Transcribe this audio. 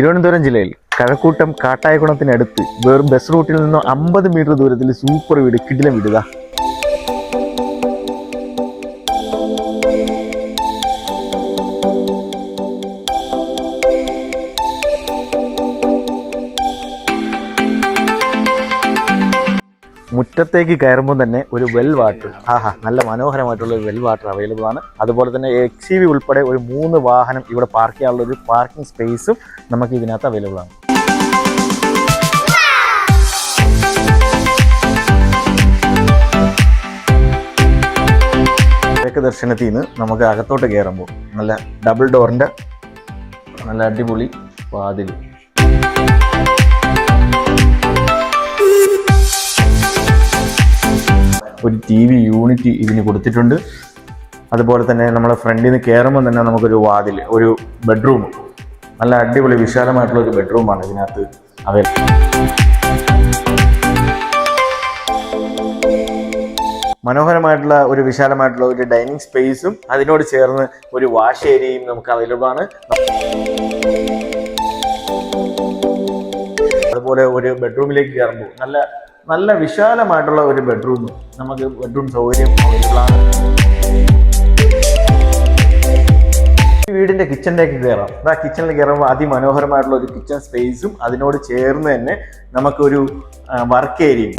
തിരുവനന്തപുരം ജില്ലയിൽ കഴക്കൂട്ടം കാട്ടായകുളത്തിനടുത്ത് വെറും ബസ് റൂട്ടിൽ നിന്ന് 50 മീറ്റർ ദൂരത്തിൽ സൂപ്പർ വീട്, കിടിലം വീട്. മുറ്റത്തേക്ക് കയറുമ്പോൾ തന്നെ ഒരു വെൽ വാട്ടർ, നല്ല മനോഹരമായിട്ടുള്ള ഒരു വെൽ വാട്ടർ അവൈലബിൾ ആണ്. അതുപോലെ തന്നെ XUV ഉൾപ്പെടെ ഒരു 3 വാഹനം ഇവിടെ പാർക്ക് ചെയ്യാനുള്ള ഒരു പാർക്കിംഗ് സ്പേസും നമുക്ക് ഇതിനകത്ത് അവൈലബിൾ ആണ്. കിഴക്ക് ദർശനത്തിൽ നിന്ന് നമുക്ക് അകത്തോട്ട് കയറുമ്പോൾ നല്ല ഡബിൾ ഡോറിൻ്റെ നല്ല അടിപൊളി വാതിൽ. ഒരു TV യൂണിറ്റ് ഇതിന് കൊടുത്തിട്ടുണ്ട്. അതുപോലെ തന്നെ നമ്മളെ ഫ്രണ്ടിൽ നിന്ന് കയറുമ്പോൾ തന്നെ നമുക്കൊരു വാതിൽ, ഒരു ബെഡ്റൂം, നല്ല അടിപൊളി വിശാലമായിട്ടുള്ള ഒരു ബെഡ്റൂമാണ് ഇതിനകത്ത് അവൈലബിൾ. മനോഹരമായിട്ടുള്ള ഒരു വിശാലമായിട്ടുള്ള ഒരു ഡൈനിങ് സ്പേസും അതിനോട് ചേർന്ന് ഒരു വാഷ് ഏരിയയും നമുക്ക് അവൈലബിൾ ആണ്. അതുപോലെ ഒരു ബെഡ്റൂമിലേക്ക് കയറുമ്പോൾ നല്ല വിശാലമായിട്ടുള്ള ഒരു ബെഡ്റൂം, നമുക്ക് ബെഡ്റൂം സൗകര്യം അവൈലബിൾ ആണ്. വീടിന്റെ കിച്ചണിലേക്ക് കയറാം. കിച്ചണിൽ കയറുമ്പോൾ അതിമനോഹരമായിട്ടുള്ള ഒരു കിച്ചൺ സ്പേസും അതിനോട് ചേർന്ന് തന്നെ നമുക്കൊരു വർക്ക് ഏരിയയും